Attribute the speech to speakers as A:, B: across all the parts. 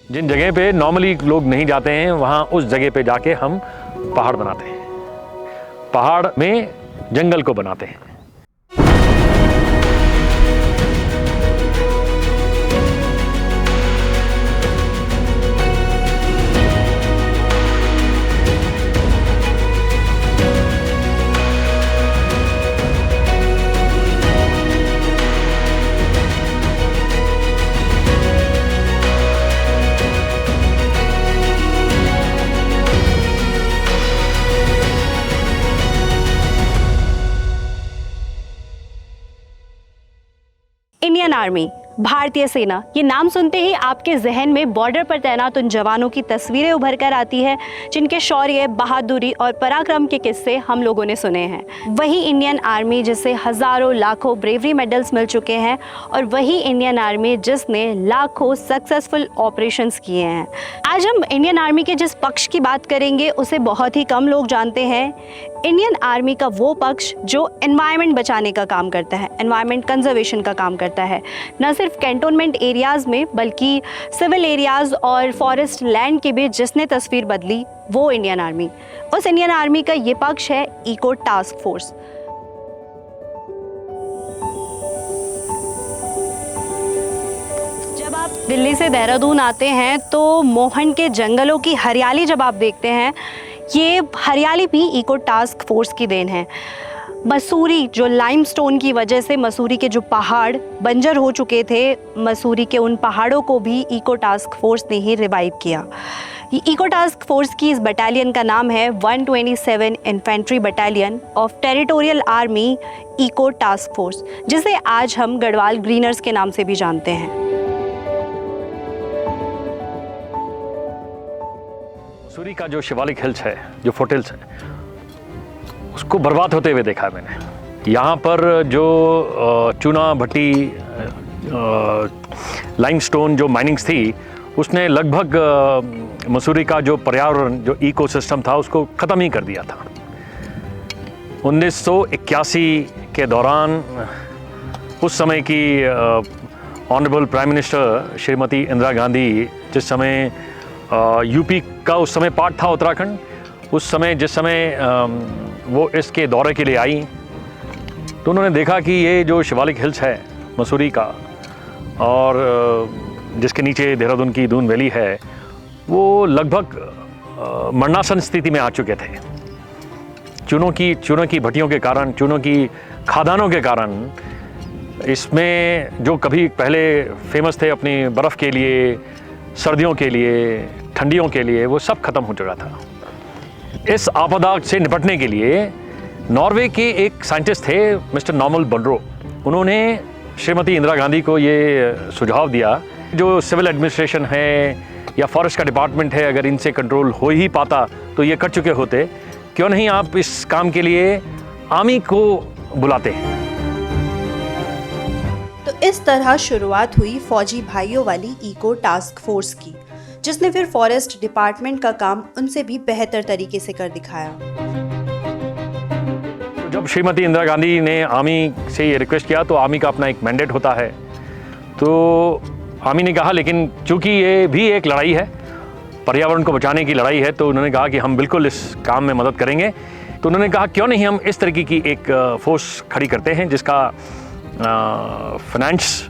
A: जिन जगह पे नॉर्मली लोग नहीं जाते हैं वहाँ उस जगह पे जाके हम पहाड़ बनाते हैं, पहाड़ में जंगल को बनाते हैं।
B: इंडियन आर्मी, भारतीय सेना, ये नाम सुनते ही आपके जहन में बॉर्डर पर तैनात उन जवानों की तस्वीरें उभर कर आती है जिनके शौर्य, बहादुरी और पराक्रम के किस्से हम लोगों ने सुने हैं। वही इंडियन आर्मी जिसे हजारों लाखों ब्रेवरी मेडल्स मिल चुके हैं, और वही इंडियन आर्मी जिसने लाखों सक्सेसफुल ऑपरेशंस किए हैं। आज हम इंडियन आर्मी के जिस पक्ष की बात करेंगे उसे बहुत ही कम लोग जानते हैं। इंडियन आर्मी का वो पक्ष जो एनवायरनमेंट बचाने का काम करता है, एनवायरनमेंट कंजर्वेशन का काम करता है, न सिर्फ कैंटोनमेंट एरियाज में बल्कि सिविल एरियाज और फॉरेस्ट लैंड के भी जिसने तस्वीर बदली वो इंडियन आर्मी। उस इंडियन आर्मी का ये पक्ष है इको टास्क फोर्स। जब आप दिल्ली से देहरादून आते हैं तो मोहन के जंगलों की हरियाली जब आप देखते हैं, ये हरियाली भी इको टास्क फोर्स की देन है। मसूरी जो लाइमस्टोन की वजह से मसूरी के जो पहाड़ बंजर हो चुके थे, मसूरी के उन पहाड़ों को भी इको टास्क फोर्स ने ही रिवाइव किया। इको टास्क फोर्स की इस बटालियन का नाम है 127 infantry battalion of territorial army eco task force, जिसे आज हम गढ़वाल ग्रीनर्स के नाम से भी जानते हैं।
A: मसूरी का जो शिवालिक हिल्स है, जो फुटहिल्स है, उसको बर्बाद होते हुए देखा है मैंने। यहाँ पर जो चूना भट्टी लाइमस्टोन जो माइनिंग्स थी, उसने लगभग मसूरी का जो पर्यावरण, जो इकोसिस्टम था, उसको ख़त्म ही कर दिया था। 1981 के दौरान उस समय की honourable prime minister Shrimati Indira Gandhi, जिस समय यूपी का उस समय पार्ट था उत्तराखंड, उस समय जिस समय वो इसके दौरे के लिए आई, तो उन्होंने देखा कि ये जो शिवालिक हिल्स है मसूरी का, और जिसके नीचे देहरादून की दून वैली है, वो लगभग मरणासन स्थिति में आ चुके थे। चूनों की भट्टियों के कारण, चूनों की खादानों के कारण, इसमें जो कभी पहले फेमस थे अपनी बर्फ़ के लिए, सर्दियों के लिए, ठंडियों के लिए, वो सब खत्म हो चुका था। इस आपदा से निपटने के लिए नॉर्वे के एक साइंटिस्ट थे मिस्टर नॉर्मल बनरो, उन्होंने श्रीमती इंदिरा गांधी को ये सुझाव दिया, जो सिविल एडमिनिस्ट्रेशन है या फॉरेस्ट का डिपार्टमेंट है, अगर इनसे कंट्रोल हो ही पाता तो ये कर चुके होते, क्यों नहीं आप इस काम के लिए आर्मी को बुलाते हैं।
B: तो इस तरह शुरुआत हुई फौजी भाइयों वाली इको टास्क फोर्स की, जिसने फिर फॉरेस्ट डिपार्टमेंट का काम उनसे भी बेहतर तरीके से कर दिखाया।
A: जब श्रीमती इंदिरा गांधी ने आर्मी से ये रिक्वेस्ट किया, तो आर्मी का अपना एक मैंडेट होता है, तो आर्मी ने कहा, लेकिन चूंकि ये भी एक लड़ाई है, पर्यावरण को बचाने की लड़ाई है, तो उन्होंने कहा कि हम बिल्कुल इस काम में मदद करेंगे। तो उन्होंने कहा क्यों नहीं हम इस तरीके की एक फोर्स खड़ी करते हैं जिसका फाइनेंस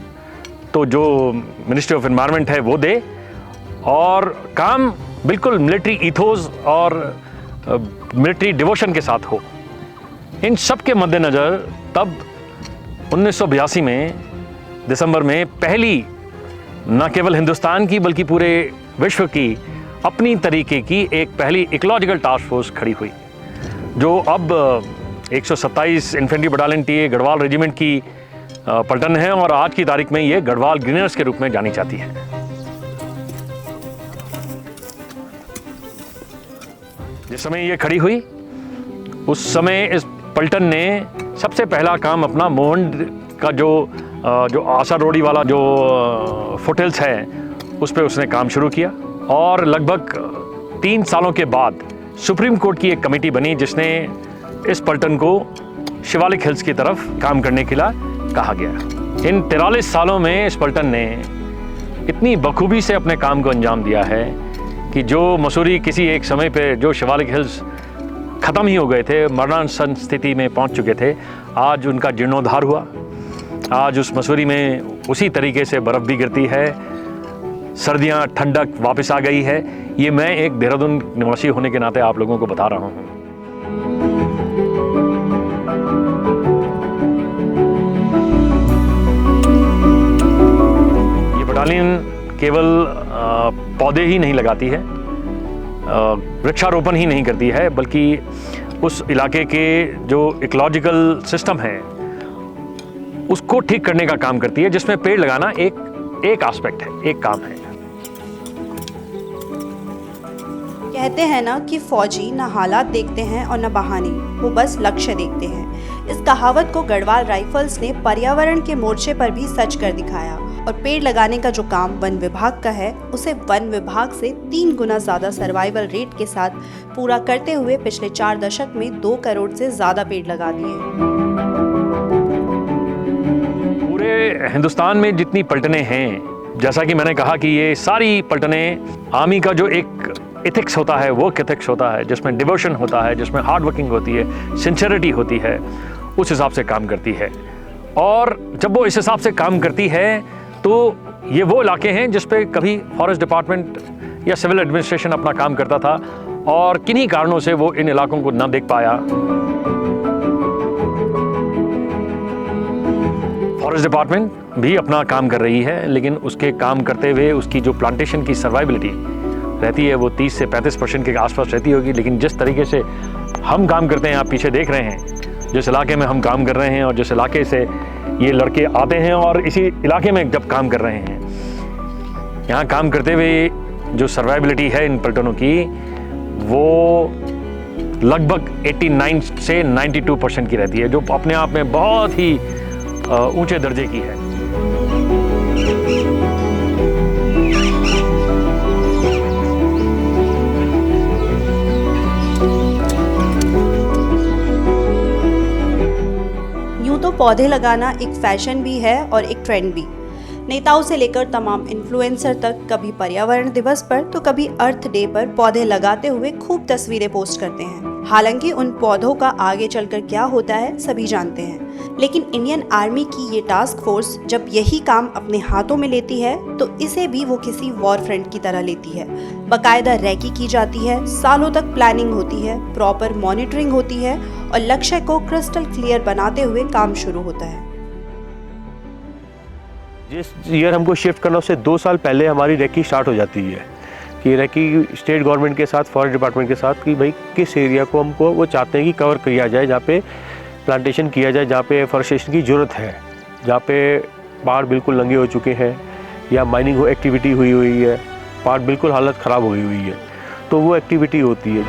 A: तो जो मिनिस्ट्री ऑफ एनवायरनमेंट है वो दे, और काम बिल्कुल मिलिट्री ईथोस और मिलिट्री डिवोशन के साथ हो। इन सब के मद्देनज़र तब 1982 में दिसंबर में पहली, न केवल हिंदुस्तान की बल्कि पूरे विश्व की अपनी तरीके की एक पहली इकोलॉजिकल टास्क फोर्स खड़ी हुई, जो अब 127 infantry battalion T Garhwal regiment की पलटन है, और आज की तारीख में ये गढ़वाल ग्रीनर्स के रूप में जानी जाती है। जिस समय ये खड़ी हुई, उस समय इस पलटन ने सबसे पहला काम अपना मोहन का जो आसर रोडी वाला जो फुटहिल्स है, उस पर उसने काम शुरू किया, और लगभग 3 सालों के बाद सुप्रीम कोर्ट की एक कमेटी बनी जिसने इस पलटन को शिवालिक हिल्स की तरफ काम करने के लिए कहा गया। इन 43 सालों में इस पलटन ने इतनी बखूबी से अपने काम को अंजाम दिया है कि जो मसूरी किसी एक समय पे जो शिवालिक हिल्स ख़त्म ही हो गए थे, मरणासन स्थिति में पहुंच चुके थे, आज उनका जीर्णोद्धार हुआ। आज उस मसूरी में उसी तरीके से बर्फ़ भी गिरती है, सर्दियां, ठंडक वापस आ गई है। ये मैं एक देहरादून निवासी होने के नाते आप लोगों को बता रहा हूँ। ये बटालियन केवल पौधे ही नहीं लगाती है, वृक्षारोपण ही नहीं करती है, बल्कि उस इलाके के जो इकोलॉजिकल सिस्टम है उसको ठीक करने का काम करती है, जिसमें पेड़ लगाना एक एस्पेक्ट है, एक काम है।
C: कहते हैं ना कि फौजी न हालात देखते हैं और न बहाने, वो बस लक्ष्य देखते हैं। इस कहावत को गढ़वाल राइफल्स ने पर्यावरण के मोर्चे पर भी सच कर दिखाया और पेड़ लगाने का जो काम वन विभाग का है उसे वन विभाग से 3 गुना ज्यादा सर्वाइवल रेट के साथ पूरा करते हुए पिछले 4 दशक में 2 करोड़ से ज्यादा पेड़ लगा दिए।
A: पूरे हिंदुस्तान में जितनी पलटनें हैं, जैसा कि मैंने कहा कि ये सारी पलटनें आर्मी का जो एक एथिक्स होता है, वर्क एथिक्स होता है, जिसमें डिवोशन होता है, जिसमें हार्ड वर्किंग होती है, सिंसियरिटी होती है, उस हिसाब से काम करती है। और जब वो इस हिसाब से काम करती है तो ये वो इलाके हैं जिस पे कभी फॉरेस्ट डिपार्टमेंट या सिविल एडमिनिस्ट्रेशन अपना काम करता था और किन्हीं कारणों से वो इन इलाकों को न देख पाया। फॉरेस्ट डिपार्टमेंट भी अपना काम कर रही है, लेकिन उसके काम करते हुए उसकी जो प्लांटेशन की सर्वाइबिलिटी रहती है वो 30 से 35% के आसपास रहती होगी। लेकिन जिस तरीके से हम काम करते हैं, आप पीछे देख रहे हैं, जिस इलाके में हम काम कर रहे हैं और जिस इलाके से ये लड़के आते हैं और इसी इलाके में जब काम कर रहे हैं, यहाँ काम करते हुए जो सर्वाइबिलिटी है इन पलटनों की वो लगभग 89 से 92% की रहती है, जो अपने आप में बहुत ही ऊंचे दर्जे की है।
C: यूं तो पौधे लगाना एक फैशन भी है और एक ट्रेंड भी। नेताओं से लेकर तमाम इन्फ्लुएंसर तक कभी पर्यावरण दिवस पर तो कभी अर्थ डे पर पौधे लगाते हुए खूब तस्वीरें पोस्ट करते हैं। हालांकि उन पौधों का आगे चलकर क्या होता है सभी जानते हैं, लेकिन इंडियन आर्मी की ये टास्क फोर्स जब यही काम अपने हाथों में लेती है तो इसे भी वो किसी वॉर फ्रंट की तरह लेती है। बाकायदा रैकी की जाती है, सालों तक प्लानिंग होती है, प्रॉपर मॉनिटरिंग होती है और लक्ष्य को क्रिस्टल क्लियर बनाते हुए काम शुरू होता है।
D: जिस ईयर हमको शिफ्ट करना उससे 2 साल पहले हमारी रैकी स्टार्ट हो जाती है कि रैकी स्टेट गवर्नमेंट के साथ, फॉरेस्ट डिपार्टमेंट के साथ, कि भाई किस एरिया को हमको वो चाहते हैं कि कवर किया जाए, जहाँ पे प्लांटेशन किया जाए, जहाँ पे एफॉरेस्टेशन की ज़रूरत है, जहाँ पे पहाड़ बिल्कुल नंगे हो चुके हैं या माइनिंग एक्टिविटी हुई है, पहाड़ बिल्कुल हालत ख़राब हुई है, तो वो एक्टिविटी होती है।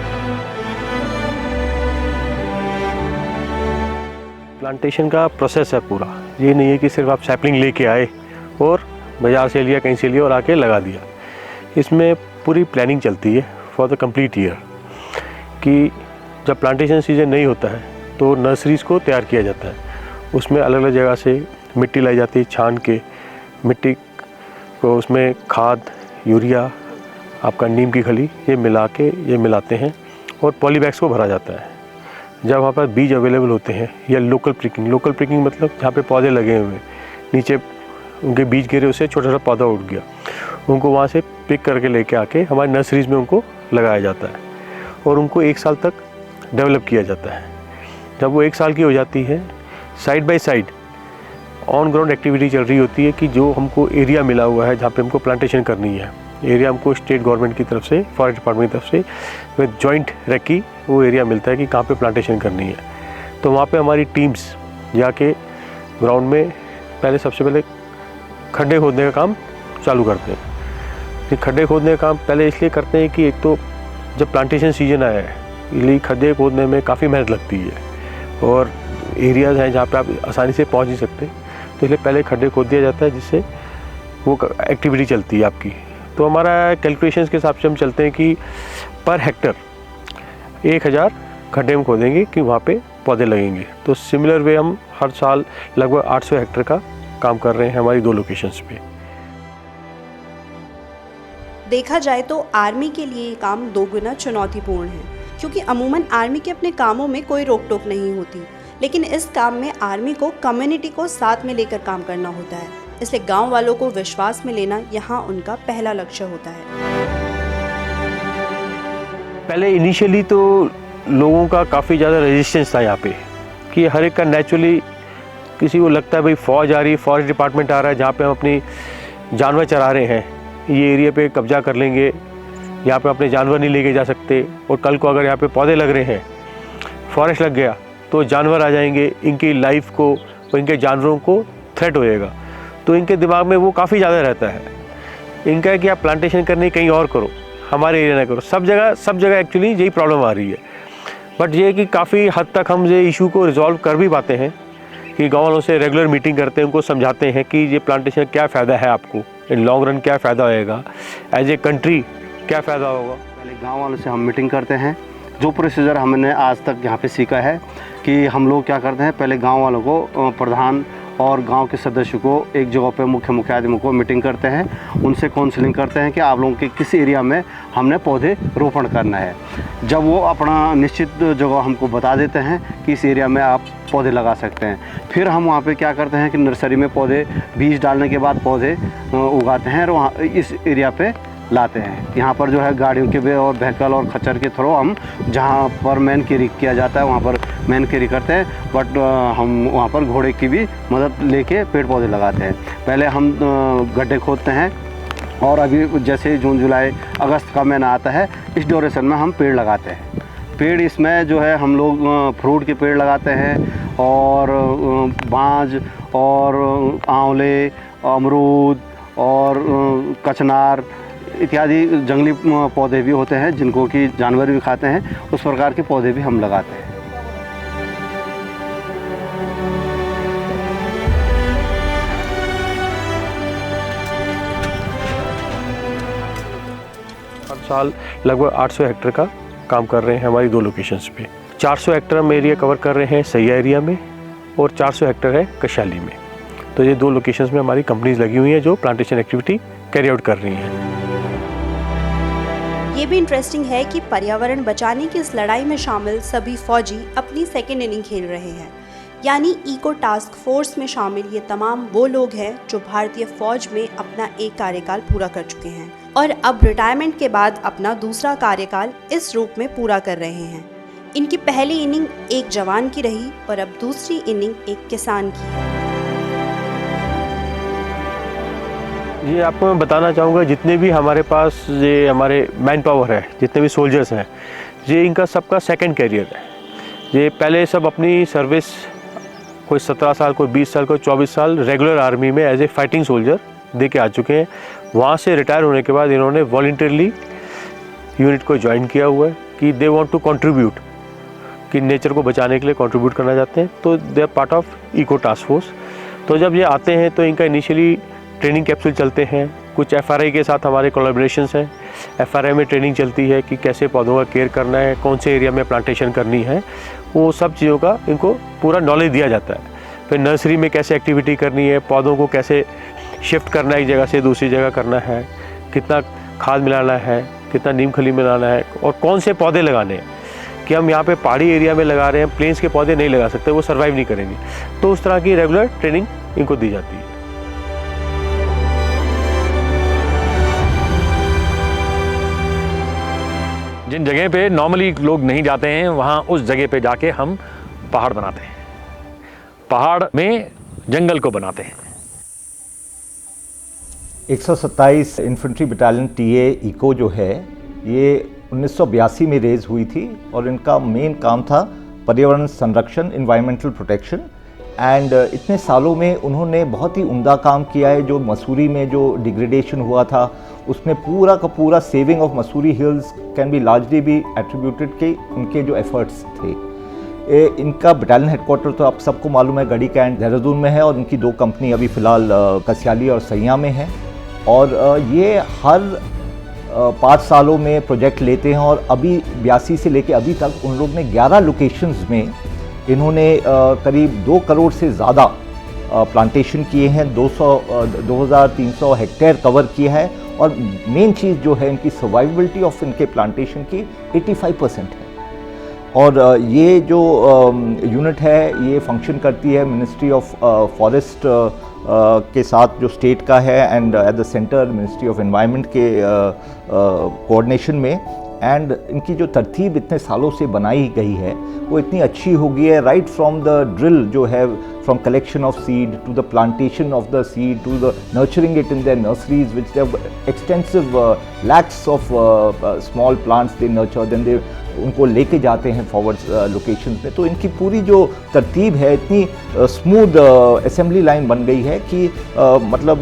D: प्लांटेशन का प्रोसेस है पूरा, ये नहीं है कि सिर्फ आप सैपलिंग लेके आए और बाज़ार से लिया, कहीं से लिया और आके लगा दिया। इसमें पूरी प्लानिंग चलती है फॉर द कंप्लीट ईयर कि जब प्लांटेशन सीजन नहीं होता है तो नर्सरीज़ को तैयार किया जाता है। उसमें अलग अलग जगह से मिट्टी लाई जाती है, छान के मिट्टी को उसमें खाद, यूरिया, आपका नीम की खली, ये मिलाते हैं और पॉलीबैग्स को भरा जाता है। जब वहाँ पर बीज अवेलेबल होते हैं या लोकल प्रिकिंग मतलब जहाँ पे पौधे लगे हुए हैं, नीचे उनके बीज गिरे, उससे छोटा छोटा पौधा उठ गया, उनको वहाँ से पिक करके लेके आके हमारी नर्सरीज़ में उनको लगाया जाता है और उनको 1 साल तक डेवलप किया जाता है। जब वो 1 साल की हो जाती है, side by side on ground activity चल रही होती है कि जो हमको एरिया मिला हुआ है जहाँ पे हमको प्लांटेशन करनी है, एरिया हमको स्टेट गवर्नमेंट की तरफ से, फॉरेस्ट डिपार्टमेंट की तरफ से विद जॉइंट रैकी वो एरिया मिलता है कि कहाँ पे प्लांटेशन करनी है। तो वहाँ पे हमारी टीम्स जाके ग्राउंड में सबसे पहले खड्डे खोदने का काम चालू करते हैं। ये खड्डे खोदने का काम पहले इसलिए करते हैं कि एक तो जब प्लांटेशन सीजन आया है, इसलिए खड्डे खोदने में काफ़ी मेहनत लगती है और एरियाज़ हैं जहाँ पे आप आसानी से पहुँच नहीं सकते, तो इसलिए पहले खड्डे खोद दिया जाता है जिससे वो एक्टिविटी चलती है आपकी। तो हमारा कैलकुलेशंस के हिसाब से हम चलते हैं कि पर हेक्टर 1000 खड्डे हम खोदेंगे कि वहाँ पे पौधे लगेंगे। तो सिमिलर वे हम हर साल लगभग 800 हेक्टर का काम कर रहे हैं हमारी 2 लोकेशंस पे।
C: देखा जाए तो आर्मी के लिए ये काम दोगुना चुनौतीपूर्ण है, क्योंकि अमूमन आर्मी के अपने कामों में कोई रोक टोक नहीं होती, लेकिन इस काम में आर्मी को कम्युनिटी को साथ में लेकर काम करना होता है। इसलिए गांव वालों को विश्वास में लेना यहाँ उनका पहला लक्ष्य होता है।
D: पहले इनिशियली तो लोगों का काफ़ी ज़्यादा रेजिस्टेंस था यहाँ पे, कि हर एक का नेचुरली किसी को लगता है भाई फौज आ रही है, फॉरेस्ट डिपार्टमेंट आ रहा है जहाँ पे हम अपनी जानवर चरा रहे हैं, ये एरिया पे कब्जा कर लेंगे, यहाँ पे अपने जानवर नहीं लेके जा सकते, और कल को अगर यहाँ पे पौधे लग रहे हैं, फॉरेस्ट लग गया तो जानवर आ जाएंगे, इनकी लाइफ को और इनके जानवरों को थ्रेट होएगा। तो इनके दिमाग में वो काफ़ी ज़्यादा रहता है। इनका है कि आप प्लांटेशन करनी कहीं और करो, हमारे एरिया ना करो। सब जगह एक्चुअली यही प्रॉब्लम आ रही है। बट ये है कि काफ़ी हद तक हम ये इशू को रिजॉल्व कर भी पाते हैं, कि गाँव वालों से रेगुलर मीटिंग करते हैं, उनको समझाते हैं कि ये प्लांटेशन क्या फ़ायदा है आपको, इन लॉन्ग रन क्या फ़ायदा होएगा, एज ए कंट्री क्या फ़ायदा होगा।
E: पहले गांव वालों से हम मीटिंग करते हैं। जो प्रोसीजर हमने आज तक यहाँ पे सीखा है कि हम लोग क्या करते हैं, पहले गांव वालों को, प्रधान और गांव के सदस्य को एक जगह पे मुख्य आदमी को मीटिंग करते हैं, उनसे काउंसलिंग करते हैं कि आप लोगों के किस एरिया में हमने पौधे रोपण करना है। जब वो अपना निश्चित जगह हमको बता देते हैं कि इस एरिया में आप पौधे लगा सकते हैं, फिर हम वहाँ पे क्या करते हैं कि नर्सरी में पौधे, बीज डालने के बाद पौधे उगाते हैं और वहाँ इस एरिया पे लाते हैं। यहाँ पर जो है गाड़ियों के और व्हीकल और खच्चर के थ्रू हम जहाँ पर मैन कैरी किया जाता है वहाँ पर मैन कैरी करते हैं, बट हम वहाँ पर घोड़े की भी मदद लेके पेड़ पौधे लगाते हैं। पहले हम गड्ढे खोदते हैं, और अभी जैसे जून जुलाई अगस्त का महीना आता है, इस ड्यूरेशन में हम पेड़ लगाते हैं। पेड़ इसमें जो है हम लोग फ्रूट के पेड़ लगाते हैं, और बांज और आंवले, अमरूद और कचनार इत्यादि जंगली पौधे भी होते हैं जिनको कि जानवर भी खाते हैं, उस प्रकार के पौधे भी हम लगाते हैं।
D: हर साल लगभग 800 हेक्टेयर का काम कर रहे हैं हमारी 2 लोकेशंस पे। 400 हेक्टेयर हम एरिया कवर कर रहे हैं सैया एरिया में, और 400 हेक्टेयर है कशाली में। तो ये 2 लोकेशंस में हमारी कंपनीज लगी हुई हैं जो प्लांटेशन एक्टिविटी कैरी आउट कर रही हैं।
C: ये भी इंटरेस्टिंग है कि पर्यावरण बचाने की इस लड़ाई में शामिल सभी फौजी अपनी सेकेंड इनिंग खेल रहे हैं। यानी इको टास्क फोर्स में शामिल ये तमाम वो लोग हैं जो भारतीय फौज में अपना एक कार्यकाल पूरा कर चुके हैं और अब रिटायरमेंट के बाद अपना दूसरा कार्यकाल इस रूप में पूरा कर रहे हैं। इनकी पहली इनिंग एक जवान की रही और अब दूसरी इनिंग एक किसान की।
D: ये आपको मैं बताना चाहूँगा, जितने भी हमारे पास ये हमारे मैन पावर है, जितने भी सोल्जर्स हैं, ये इनका सबका सेकंड कैरियर है। ये पहले सब अपनी सर्विस, कोई 17 साल, कोई 20 साल, कोई 24 साल रेगुलर आर्मी में एज ए फाइटिंग सोल्जर दे के आ चुके हैं। वहाँ से रिटायर होने के बाद इन्होंने वॉलंटियरली यूनिट को ज्वाइन किया हुआ है कि दे वांट टू कंट्रीब्यूट, कि नेचर को बचाने के लिए कंट्रीब्यूट करना चाहते हैं। तो they are part of eco task force. तो जब ये आते हैं तो इनका इनिशियली ट्रेनिंग कैप्सूल चलते हैं, कुछ एफआरआई के साथ हमारे कोलैबोरेशंस हैं। एफआरआई में ट्रेनिंग चलती है कि कैसे पौधों का केयर करना है, कौन से एरिया में प्लांटेशन करनी है, वो सब चीज़ों का इनको पूरा नॉलेज दिया जाता है। फिर नर्सरी में कैसे एक्टिविटी करनी है, पौधों को कैसे शिफ्ट करना है, एक जगह से दूसरी जगह करना है, कितना खाद मिलाना है, कितना नीम खली मिलाना है, और कौन से पौधे लगाने हैं। कि हम यहाँ पे पहाड़ी एरिया में लगा रहे हैं, प्लेन्स के पौधे नहीं लगा सकते, वो सर्वाइव नहीं करेंगे। तो उस तरह की रेगुलर ट्रेनिंग इनको दी जाती है।
A: जिन जगह पे नॉर्मली लोग नहीं जाते हैं, वहाँ उस जगह पे जाके हम पहाड़ बनाते हैं, पहाड़ में जंगल को बनाते हैं।
F: 127 इन्फेंट्री बटालियन टीए इको जो है, ये 1982 में रेज हुई थी और इनका मेन काम था पर्यावरण संरक्षण, इन्वायरमेंटल प्रोटेक्शन। एंड इतने सालों में उन्होंने बहुत ही उम्दा काम किया है। जो मसूरी में जो डिग्रेडेशन हुआ था, उसमें पूरा का पूरा saving of Mussoorie hills can be largely be attributed के उनके जो एफर्ट्स थे। इनका बटालियन हेडक्वार्टर तो आप सबको मालूम है गढ़ी कैंट देहरादून में है, और इनकी 2 कंपनी अभी फ़िलहाल कसियाली और सैया में है। और ये हर 5 सालों में प्रोजेक्ट लेते हैं, और अभी 82 से लेके अभी तक उन लोग ने 11 लोकेशंस में इन्होंने करीब 2 करोड़ से ज़्यादा प्लांटेशन किए हैं, 2300 हेक्टेयर कवर किया है। और मेन चीज़ जो है इनकी सर्वाइवबिलिटी ऑफ इनके प्लांटेशन की 85% है। और ये जो यूनिट है ये फंक्शन करती है मिनिस्ट्री ऑफ फॉरेस्ट के साथ जो स्टेट का है and at the centre ministry of environment के कोऑर्डिनेशन में। एंड इनकी जो तरतीब इतने सालों से बनाई गई है वो इतनी अच्छी हो गई है, राइट फ्रॉम द ड्रिल जो है, from collection of seed to the plantation of the seed to the nurturing it in their nurseries which they have extensive lakhs of small plants they nurture, then they उनको लेके जाते हैं forward locations में। तो इनकी पूरी जो तरतीब है इतनी स्मूथ असेंबली लाइन बन गई है कि मतलब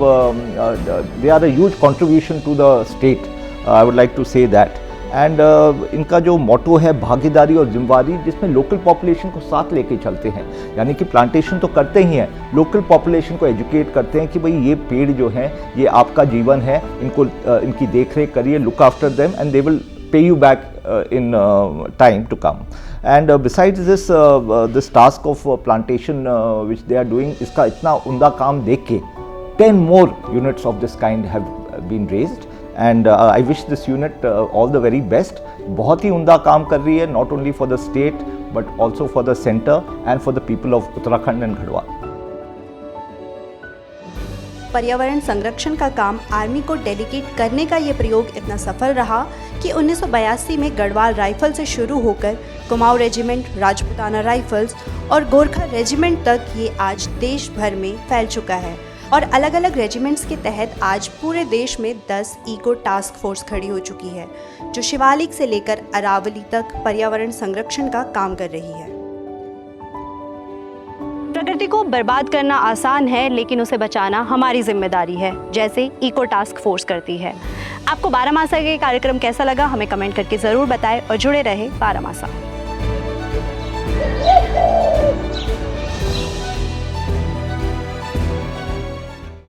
F: they are a huge contribution to the state, I would like to say that. And इनका जो मोटो है भागीदारी और जिम्मेवारी, जिसमें लोकल पॉपुलेशन को साथ लेके चलते हैं, यानी कि प्लांटेशन तो करते ही हैं, लोकल पॉपुलेशन को एजुकेट करते हैं कि भाई ये पेड़ जो हैं ये आपका जीवन है, इनको इनकी देख रेख करिए, look after them and they will pay you back in time to come. And besides this this task of plantation which they are doing, इसका इतना उम्दा काम देख के 10 more units of this kind have been raised and I wish this unit all the very best. बहुत ही उम्दा काम कर रही है, not only for the state but also for the center and for the people of Uttarakhand and Garhwal.
C: पर्यावरण संरक्षण का काम आर्मी को डेलीगेट करने का ये प्रयोग इतना सफल रहा कि 1982 में गढ़वाल राइफल से शुरू होकर कुमाऊं रेजिमेंट, राजपूताना राइफल्स और गोरखा रेजिमेंट तक ये आज देश भर में फैल चुका है। और अलग अलग रेजिमेंट्स के तहत आज पूरे देश में 10 इको टास्क फोर्स खड़ी हो चुकी है, जो शिवालिक से लेकर अरावली तक पर्यावरण संरक्षण का काम कर रही है।
B: प्रकृति को बर्बाद करना आसान है, लेकिन उसे बचाना हमारी जिम्मेदारी है, जैसे इको टास्क फोर्स करती है। आपको बारामासा के कार्यक्रम कैसा लगा हमें कमेंट करके ज़रूर बताएं और जुड़े रहे बारामासा।